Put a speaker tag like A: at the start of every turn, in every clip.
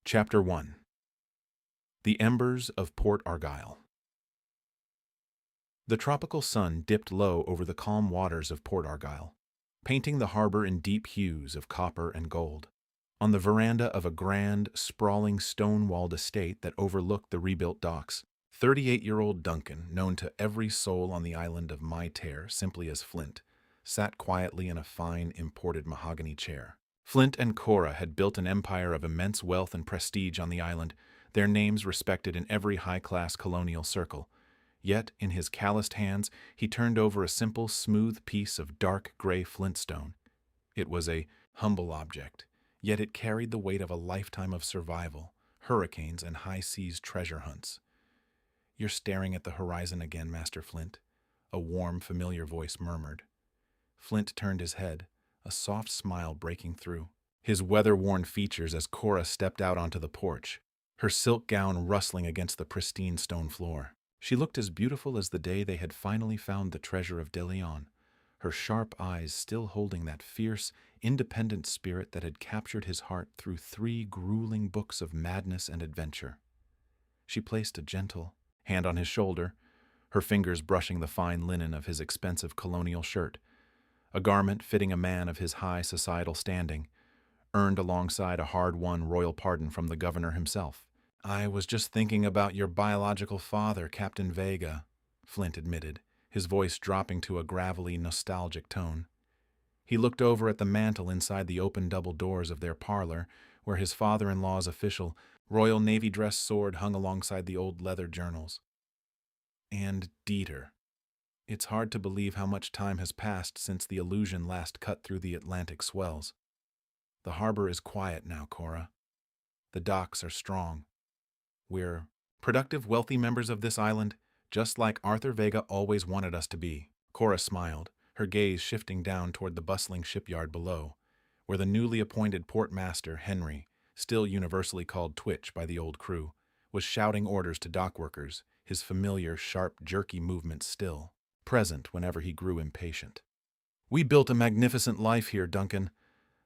A: Chapter 1. The Embers of Port Argyle. The tropical sun dipped low over the calm waters of Port Argyle, painting the harbor in deep hues of copper and gold. On the veranda of a grand, sprawling stone-walled estate that overlooked the rebuilt docks, 38-year-old Duncan, known to every soul on the island of Mytair simply as Flint, sat quietly in a fine, imported mahogany chair. Flint and Cora had built an empire of immense wealth and prestige on the island, their names respected in every high-class colonial circle. Yet, in his calloused hands, he turned over a simple, smooth piece of dark gray flintstone. It was a humble object, yet it carried the weight of a lifetime of survival, hurricanes, and high-seas treasure hunts. "You're staring at the horizon again, Master Flint," a warm, familiar voice murmured. Flint turned his head, a soft smile breaking through his weather-worn features as Cora stepped out onto the porch, her silk gown rustling against the pristine stone floor. She looked as beautiful as the day they had finally found the treasure of De Leon, her sharp eyes still holding that fierce, independent spirit that had captured his heart through 3 grueling books of madness and adventure. She placed a gentle hand on his shoulder, her fingers brushing the fine linen of his expensive colonial shirt, a garment fitting a man of his high societal standing, earned alongside a hard-won royal pardon from the governor himself. "I was just thinking about your biological father, Captain Vega," Flint admitted, his voice dropping to a gravelly, nostalgic tone. He looked over at the mantel inside the open double doors of their parlor, where his father-in-law's official Royal Navy dress sword hung alongside the old leather journals. "And Dieter. It's hard to believe how much time has passed since the illusion last cut through the Atlantic swells. The harbor is quiet now, Cora. The docks are strong. We're productive, wealthy members of this island, just like Arthur Vega always wanted us to be." Cora smiled, her gaze shifting down toward the bustling shipyard below, where the newly appointed port master, Henry, still universally called Twitch by the old crew, was shouting orders to dock workers, his familiar, sharp, jerky movements still present whenever he grew impatient. "We built a magnificent life here, Duncan.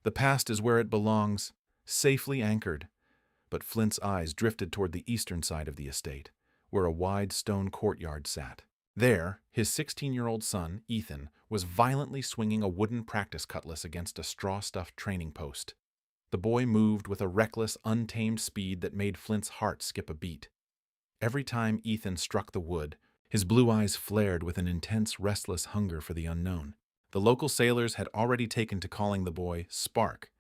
A: The past is where it belongs, safely anchored." But Flint's eyes drifted toward the eastern side of the estate, where a wide stone courtyard sat. There, his 16-year-old son, Ethan, was violently swinging a wooden practice cutlass against a straw-stuffed training post. The boy moved with a reckless, untamed speed that made Flint's heart skip a beat. Every time Ethan struck the wood, his blue eyes flared with an intense, restless hunger for the unknown. The local sailors had already taken to calling the boy Spark,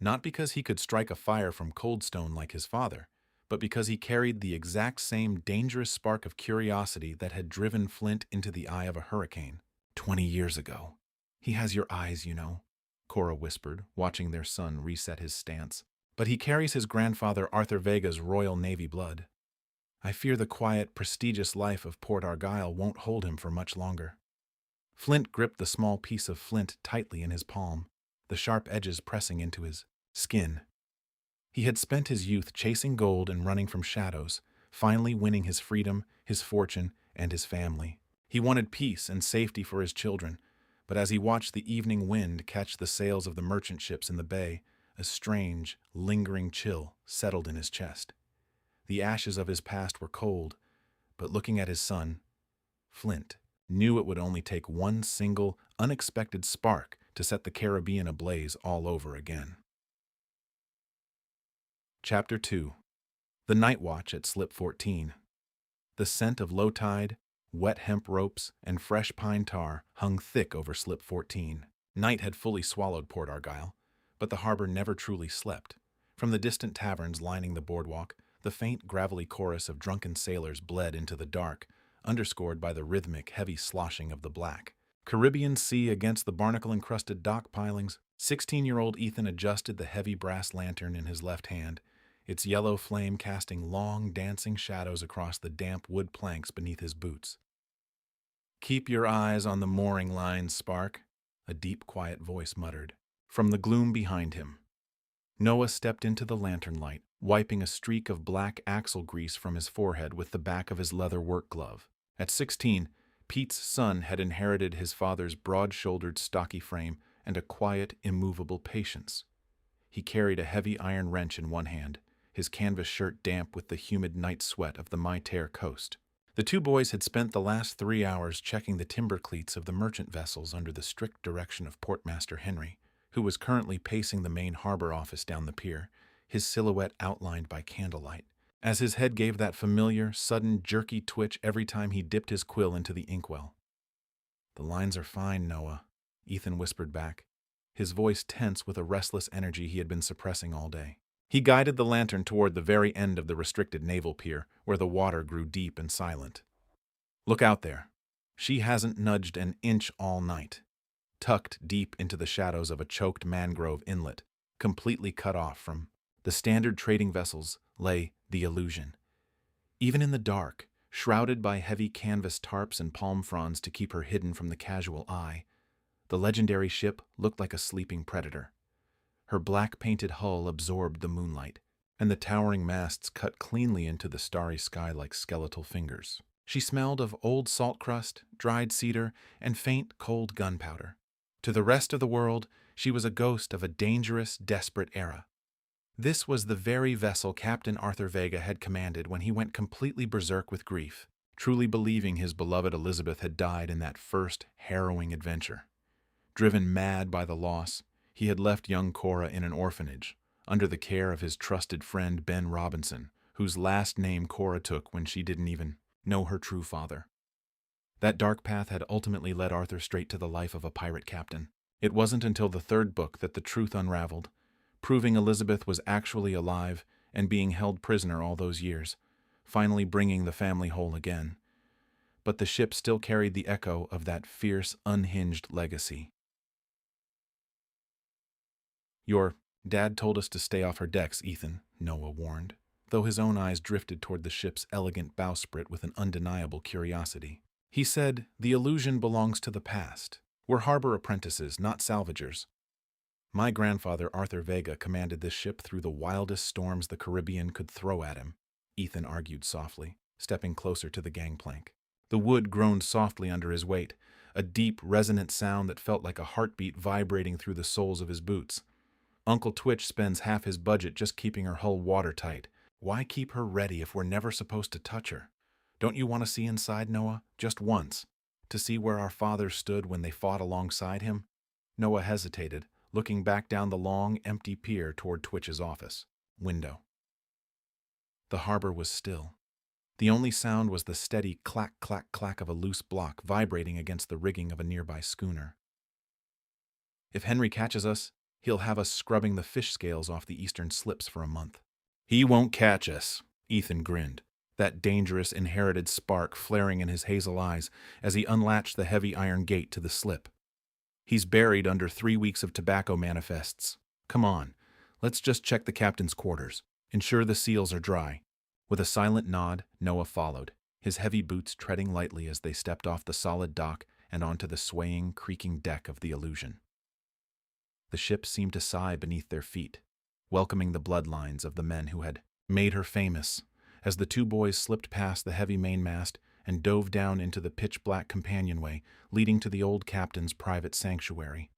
A: not because he could strike a fire from cold stone like his father, but because he carried the exact same dangerous spark of curiosity that had driven Flint into the eye of a hurricane 20 years ago. "He has your eyes, you know," Cora whispered, watching their son reset his stance. "But he carries his grandfather Arthur Vega's Royal Navy blood. I fear the quiet, prestigious life of Port Argyle won't hold him for much longer." Flint gripped the small piece of flint tightly in his palm, the sharp edges pressing into his skin. He had spent his youth chasing gold and running from shadows, finally winning his freedom, his fortune, and his family. He wanted peace and safety for his children, but as he watched the evening wind catch the sails of the merchant ships in the bay, a strange, lingering chill settled in his chest. The ashes of his past were cold, but looking at his son, Flint knew it would only take one single, unexpected spark to set the Caribbean ablaze all over again. Chapter 2. The Night Watch at Slip 14. The scent of low tide, wet hemp ropes, and fresh pine tar hung thick over Slip 14. Night had fully swallowed Port Argyle, but the harbor never truly slept. From the distant taverns lining the boardwalk, the faint, gravelly chorus of drunken sailors bled into the dark, underscored by the rhythmic, heavy sloshing of the black Caribbean Sea against the barnacle-encrusted dock pilings. 16-year-old Ethan adjusted the heavy brass lantern in his left hand, its yellow flame casting long, dancing shadows across the damp wood planks beneath his boots. "Keep your eyes on the mooring lines, Spark," a deep, quiet voice muttered. From the gloom behind him, Noah stepped into the lantern light, wiping a streak of black axle grease from his forehead with the back of his leather work glove. At 16, Pete's son had inherited his father's broad-shouldered, stocky frame and a quiet, immovable patience. He carried a heavy iron wrench in one hand, his canvas shirt damp with the humid night sweat of the Mytair coast. The two boys had spent the last 3 hours checking the timber cleats of the merchant vessels under the strict direction of Portmaster Henry, who was currently pacing the main harbor office down the pier, his silhouette outlined by candlelight, as his head gave that familiar, sudden, jerky twitch every time he dipped his quill into the inkwell. "The lines are fine, Noah," Ethan whispered back, his voice tense with a restless energy he had been suppressing all day. He guided the lantern toward the very end of the restricted naval pier, where the water grew deep and silent. "Look out there. She hasn't nudged an inch all night." Tucked deep into the shadows of a choked mangrove inlet, completely cut off from the standard trading vessels, lay the Illusion. Even in the dark, shrouded by heavy canvas tarps and palm fronds to keep her hidden from the casual eye, the legendary ship looked like a sleeping predator. Her black-painted hull absorbed the moonlight, and the towering masts cut cleanly into the starry sky like skeletal fingers. She smelled of old salt crust, dried cedar, and faint, cold gunpowder. To the rest of the world, she was a ghost of a dangerous, desperate era. This was the very vessel Captain Arthur Vega had commanded when he went completely berserk with grief, truly believing his beloved Elizabeth had died in that first harrowing adventure. Driven mad by the loss, he had left young Cora in an orphanage, under the care of his trusted friend Ben Robinson, whose last name Cora took when she didn't even know her true father. That dark path had ultimately led Arthur straight to the life of a pirate captain. It wasn't until the third book that the truth unraveled, proving Elizabeth was actually alive and being held prisoner all those years, finally bringing the family whole again. But the ship still carried the echo of that fierce, unhinged legacy. "Your dad told us to stay off her decks, Ethan," Noah warned, though his own eyes drifted toward the ship's elegant bowsprit with an undeniable curiosity. "He said, the Illusion belongs to the past. We're harbor apprentices, not salvagers. My grandfather, Arthur Vega, commanded this ship through the wildest storms the Caribbean could throw at him," Ethan argued softly, stepping closer to the gangplank. The wood groaned softly under his weight, a deep, resonant sound that felt like a heartbeat vibrating through the soles of his boots. "Uncle Twitch spends half his budget just keeping her hull watertight. Why keep her ready if we're never supposed to touch her? Don't you want to see inside, Noah? Just once? To see where our fathers stood when they fought alongside him?" Noah hesitated, looking back down the long, empty pier toward Twitch's office window. The harbor was still. The only sound was the steady clack, clack, clack of a loose block vibrating against the rigging of a nearby schooner. "If Henry catches us, he'll have us scrubbing the fish scales off the eastern slips for a month." "He won't catch us," Ethan grinned, that dangerous inherited spark flaring in his hazel eyes as he unlatched the heavy iron gate to the slip. "He's buried under 3 weeks of tobacco manifests. Come on, let's just check the captain's quarters. Ensure the seals are dry." With a silent nod, Noah followed, his heavy boots treading lightly as they stepped off the solid dock and onto the swaying, creaking deck of the Illusion. The ship seemed to sigh beneath their feet, welcoming the bloodlines of the men who had made her famous, as the two boys slipped past the heavy mainmast and dove down into the pitch-black companionway leading to the old captain's private sanctuary.